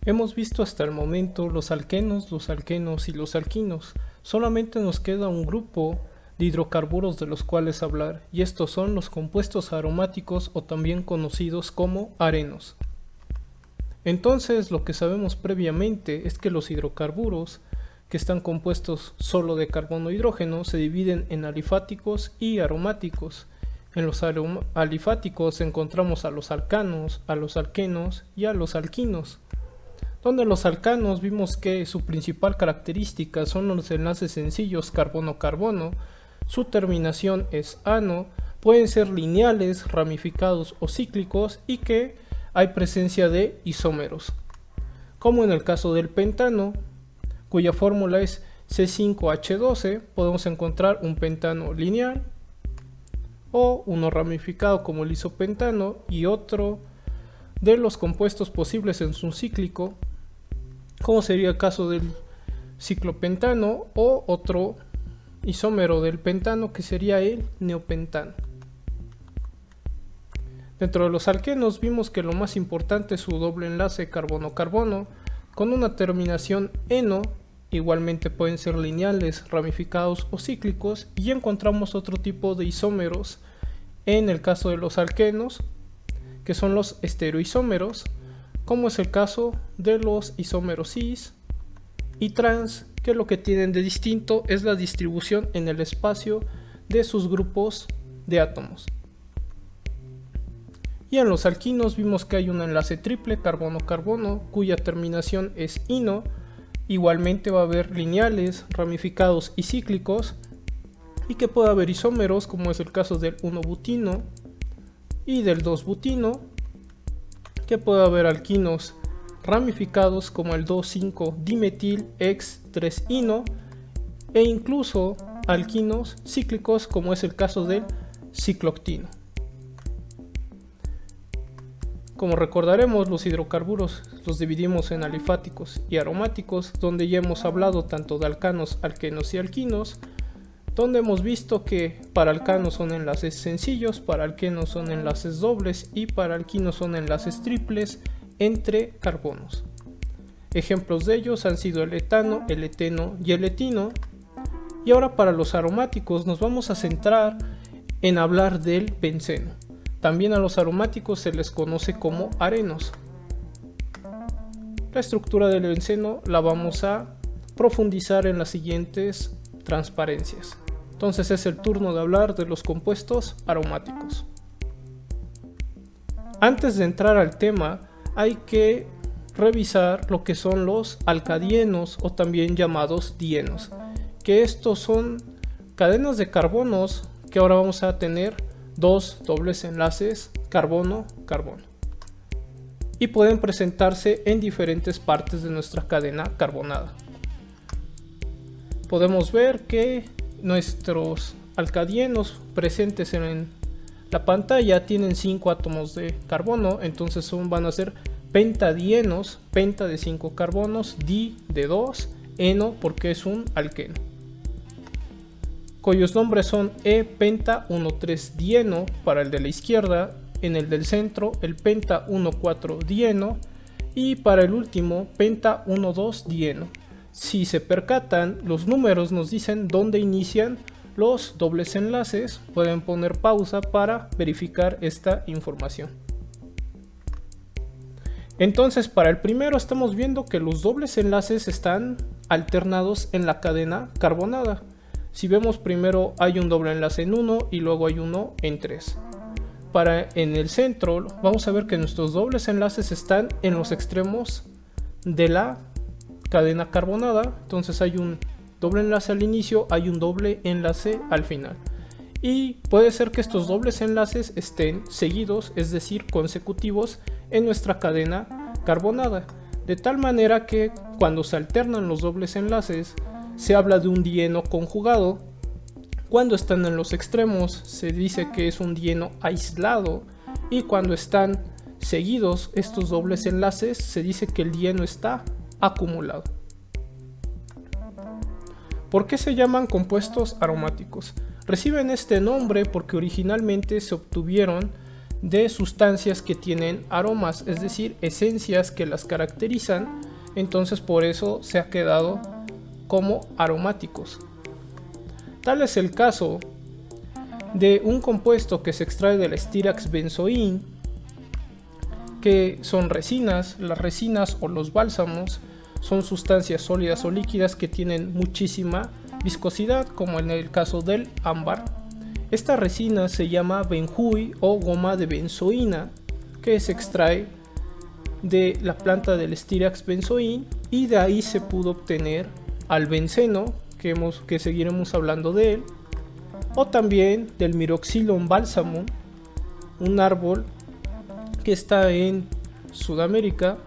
Hemos visto hasta el momento los alquenos y los alquinos. Solamente nos queda un grupo de hidrocarburos de los cuales hablar, y estos son los compuestos aromáticos o también conocidos como arenos. Entonces, lo que sabemos previamente es que los hidrocarburos, que están compuestos solo de carbono e hidrógeno, se dividen en alifáticos y aromáticos. En los alifáticos encontramos a los alcanos, a los alquenos y a los alquinos. Donde los alcanos vimos que su principal característica son los enlaces sencillos carbono-carbono, su terminación es ano, pueden ser lineales, ramificados o cíclicos y que hay presencia de isómeros, como en el caso del pentano, cuya fórmula es C5H12, podemos encontrar un pentano lineal o uno ramificado como el isopentano y otro de los compuestos posibles en su cíclico, como sería el caso del ciclopentano o otro isómero del pentano que sería el neopentano. Dentro de los alquenos vimos que lo más importante es su doble enlace carbono-carbono con una terminación eno, igualmente pueden ser lineales, ramificados o cíclicos, y encontramos otro tipo de isómeros en el caso de los alquenos, que son los estereoisómeros, como es el caso de los isómeros cis y trans, que lo que tienen de distinto es la distribución en el espacio de sus grupos de átomos. Y en los alquinos vimos que hay un enlace triple carbono-carbono cuya terminación es ino, igualmente va a haber lineales, ramificados y cíclicos, y que puede haber isómeros como es el caso del 1-butino y del 2-butino, que puede haber alquinos ramificados como el 2,5-dimetil X3-ino e incluso alquinos cíclicos como es el caso del cicloctino. Como recordaremos, los hidrocarburos los dividimos en alifáticos y aromáticos, donde ya hemos hablado tanto de alcanos, alquenos y alquinos, donde hemos visto que para alcanos son enlaces sencillos, para alquenos son enlaces dobles y para alquinos son enlaces triples entre carbonos. Ejemplos de ellos han sido el etano, el eteno y el etino. Y ahora para los aromáticos nos vamos a centrar en hablar del benceno. También a los aromáticos se les conoce como arenos. La estructura del benceno la vamos a profundizar en las siguientes transparencias. Entonces es el turno de hablar de los compuestos aromáticos. Antes de entrar al tema, hay que revisar lo que son los alcadienos o también llamados dienos, que estos son cadenas de carbonos que ahora vamos a tener dos dobles enlaces carbono-carbono y pueden presentarse en diferentes partes de nuestra cadena carbonada. Podemos ver que nuestros alcadienos presentes en la pantalla tienen 5 átomos de carbono, entonces van a ser pentadienos, penta de 5 carbonos, di de 2, eno porque es un alqueno, cuyos nombres son E-penta 1,3-dieno para el de la izquierda, en el del centro el penta 1,4-dieno y para el último penta 1,2-dieno. Si se percatan, los números nos dicen dónde inician los dobles enlaces. Pueden poner pausa para verificar esta información. Entonces, para el primero estamos viendo que los dobles enlaces están alternados en la cadena carbonada. Si vemos, primero hay un doble enlace en 1 y luego hay uno en 3. En el centro vamos a ver que nuestros dobles enlaces están en los extremos de la cadena carbonada, entonces hay un doble enlace al inicio, hay un doble enlace al final, y puede ser que estos dobles enlaces estén seguidos, es decir, consecutivos en nuestra cadena carbonada, de tal manera que cuando se alternan los dobles enlaces se habla de un dieno conjugado. Cuando están en los extremos se dice que es un dieno aislado, y cuando están seguidos estos dobles enlaces se dice que el dieno está acumulado. ¿Por qué se llaman compuestos aromáticos? Reciben este nombre porque originalmente se obtuvieron de sustancias que tienen aromas, es decir, esencias que las caracterizan, entonces por eso se ha quedado como aromáticos. Tal es el caso de un compuesto que se extrae del Styrax benzoin, que son resinas. Las resinas o los bálsamos son sustancias sólidas o líquidas que tienen muchísima viscosidad, como en el caso del ámbar. Esta resina se llama benjuy o goma de benzoína, que se extrae de la planta del Styrax benzoin, y de ahí se pudo obtener al benceno, que seguiremos hablando de él, o también del Myroxylon balsamum, un árbol que está en Sudamérica,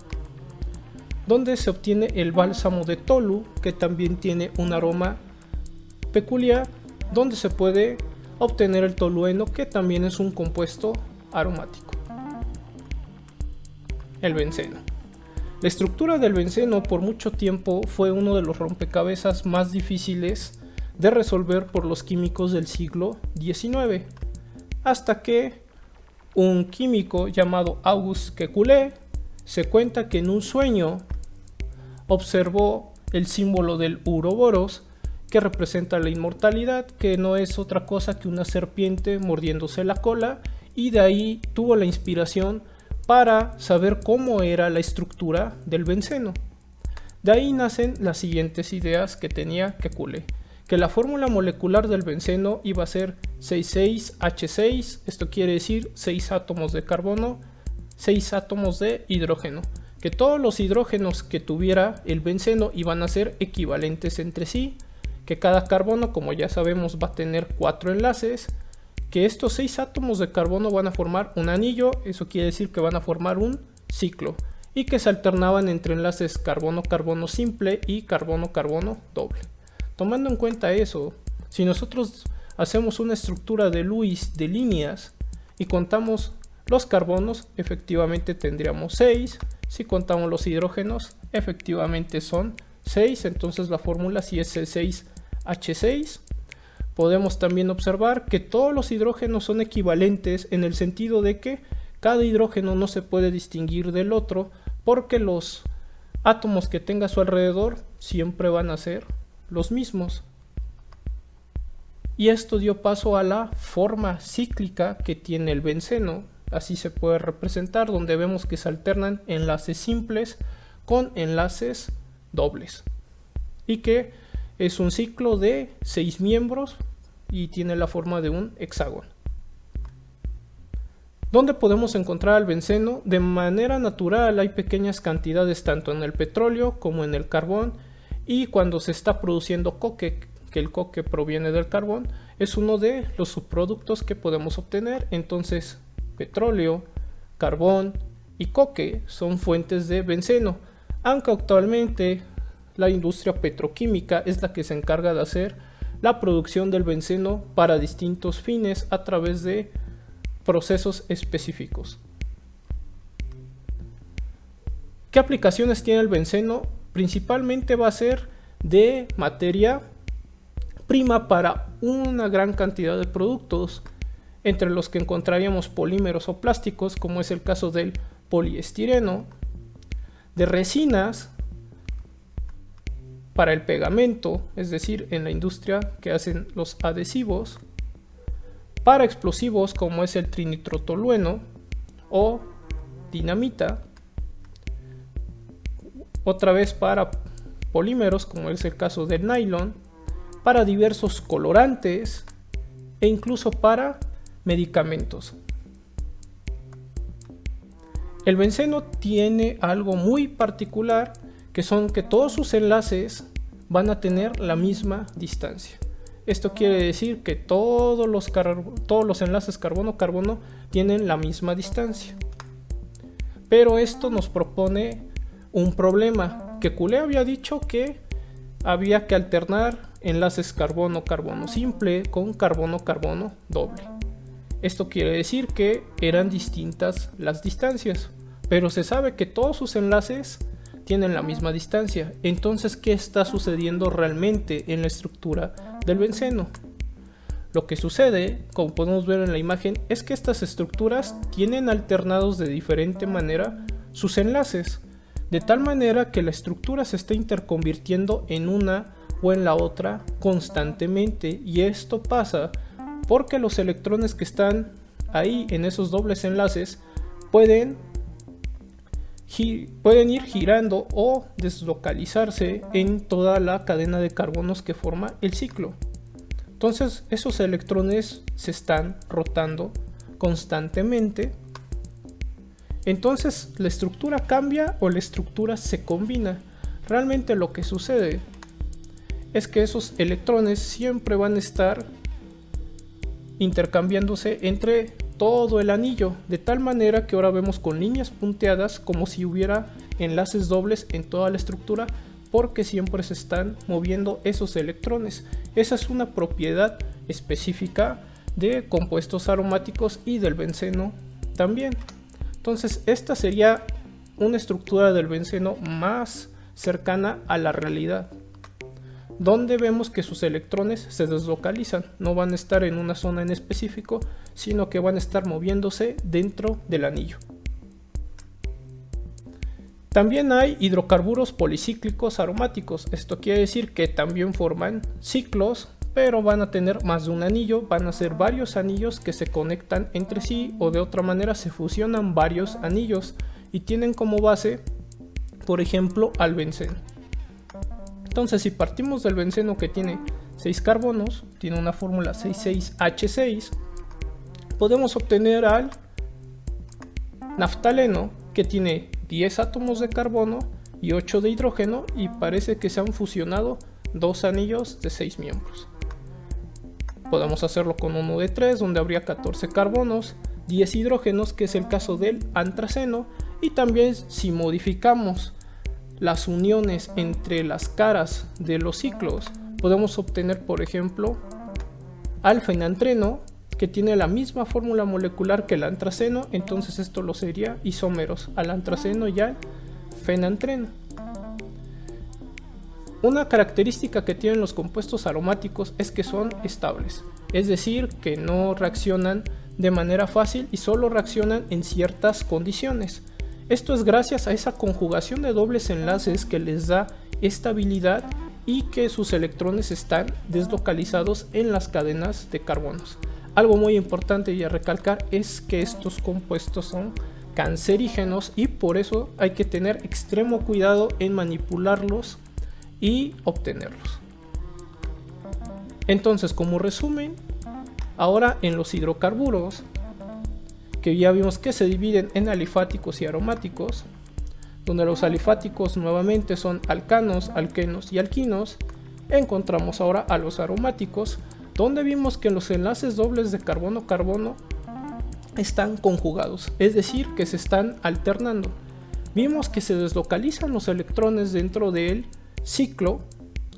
donde se obtiene el bálsamo de tolu, que también tiene un aroma peculiar, donde se puede obtener el tolueno, que también es un compuesto aromático. El benceno. La estructura del benceno por mucho tiempo fue uno de los rompecabezas más difíciles de resolver por los químicos del siglo XIX, hasta que un químico llamado Auguste Kekulé se cuenta que en un sueño observó el símbolo del Uroboros, que representa la inmortalidad, que no es otra cosa que una serpiente mordiéndose la cola, y de ahí tuvo la inspiración para saber cómo era la estructura del benceno. De ahí nacen las siguientes ideas que tenía Kekulé: que la fórmula molecular del benceno iba a ser 6,6H6, esto quiere decir 6 átomos de carbono, 6 átomos de hidrógeno, que todos los hidrógenos que tuviera el benceno iban a ser equivalentes entre sí, que cada carbono, como ya sabemos, va a tener 4 enlaces, que estos 6 átomos de carbono van a formar un anillo, eso quiere decir que van a formar un ciclo, y que se alternaban entre enlaces carbono-carbono simple y carbono-carbono doble. Tomando en cuenta eso, si nosotros hacemos una estructura de Lewis de líneas y contamos los carbonos, efectivamente tendríamos 6. Si contamos los hidrógenos, efectivamente son 6. Entonces la fórmula sí es C6H6. Podemos también observar que todos los hidrógenos son equivalentes, en el sentido de que cada hidrógeno no se puede distinguir del otro, porque los átomos que tenga a su alrededor siempre van a ser los mismos. Y esto dio paso a la forma cíclica que tiene el benceno. Así se puede representar, donde vemos que se alternan enlaces simples con enlaces dobles, y que es un ciclo de 6 miembros y tiene la forma de un hexágono. ¿Dónde podemos encontrar el benceno? De manera natural hay pequeñas cantidades tanto en el petróleo como en el carbón, y cuando se está produciendo coque, que el coque proviene del carbón, es uno de los subproductos que podemos obtener. Entonces petróleo, carbón y coque son fuentes de benceno, aunque actualmente la industria petroquímica es la que se encarga de hacer la producción del benceno para distintos fines a través de procesos específicos. ¿Qué aplicaciones tiene el benceno? Principalmente va a ser de materia prima para una gran cantidad de productos, entre los que encontraríamos polímeros o plásticos, como es el caso del poliestireno, de resinas para el pegamento, es decir, en la industria que hacen los adhesivos, para explosivos como es el trinitrotolueno o dinamita, otra vez para polímeros como es el caso del nylon, para diversos colorantes e incluso para medicamentos. El benceno tiene algo muy particular, que son que todos sus enlaces van a tener la misma distancia. Esto quiere decir que todos los enlaces carbono-carbono tienen la misma distancia. Pero esto nos propone un problema, que Kekulé había dicho que había que alternar enlaces carbono-carbono simple con carbono-carbono doble. Esto quiere decir que eran distintas las distancias, pero se sabe que todos sus enlaces tienen la misma distancia. Entonces, ¿qué está sucediendo realmente en la estructura del benceno? Lo que sucede, como podemos ver en la imagen, es que estas estructuras tienen alternados de diferente manera sus enlaces, de tal manera que la estructura se está interconvirtiendo en una o en la otra constantemente, y esto pasa porque los electrones que están ahí en esos dobles enlaces pueden ir girando o deslocalizarse en toda la cadena de carbonos que forma el ciclo. Entonces esos electrones se están rotando constantemente. Entonces la estructura cambia o la estructura se combina. Realmente lo que sucede es que esos electrones siempre van a estar intercambiándose entre todo el anillo, de tal manera que ahora vemos con líneas punteadas como si hubiera enlaces dobles en toda la estructura, porque siempre se están moviendo esos electrones. Esa es una propiedad específica de compuestos aromáticos y del benceno también. Entonces esta sería una estructura del benceno más cercana a la realidad, donde vemos que sus electrones se deslocalizan, no van a estar en una zona en específico, sino que van a estar moviéndose dentro del anillo. También hay hidrocarburos policíclicos aromáticos. Esto quiere decir que también forman ciclos, pero van a tener más de un anillo, van a ser varios anillos que se conectan entre sí, o de otra manera se fusionan varios anillos y tienen como base, por ejemplo, al benceno. Entonces, si partimos del benceno, que tiene 6 carbonos, tiene una fórmula 66H6, podemos obtener al naftaleno, que tiene 10 átomos de carbono y 8 de hidrógeno, y parece que se han fusionado dos anillos de 6 miembros. Podemos hacerlo con uno de 3, donde habría 14 carbonos, 10 hidrógenos, que es el caso del antraceno, y también si modificamos las uniones entre las caras de los ciclos, podemos obtener, por ejemplo, al fenantreno, que tiene la misma fórmula molecular que el antraceno. Entonces esto lo sería isómeros al antraceno y al fenantreno. Una característica que tienen los compuestos aromáticos es que son estables, es decir, que no reaccionan de manera fácil y solo reaccionan en ciertas condiciones. Esto es gracias a esa conjugación de dobles enlaces que les da estabilidad y que sus electrones están deslocalizados en las cadenas de carbonos. Algo muy importante y a recalcar es que estos compuestos son cancerígenos y por eso hay que tener extremo cuidado en manipularlos y obtenerlos. Entonces, como resumen, ahora en los hidrocarburos, que ya vimos que se dividen en alifáticos y aromáticos, donde los alifáticos nuevamente son alcanos, alquenos y alquinos, encontramos ahora a los aromáticos, donde vimos que los enlaces dobles de carbono-carbono están conjugados, es decir, que se están alternando. Vimos que se deslocalizan los electrones dentro del ciclo,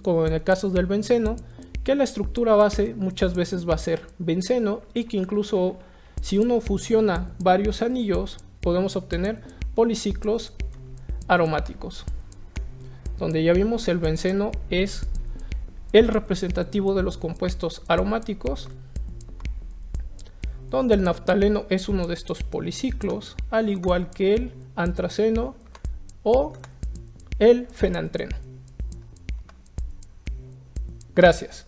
como en el caso del benceno, que la estructura base muchas veces va a ser benceno y que incluso si uno fusiona varios anillos podemos obtener policiclos aromáticos, donde ya vimos el benceno es el representativo de los compuestos aromáticos, donde el naftaleno es uno de estos policiclos, al igual que el antraceno o el fenantreno. Gracias.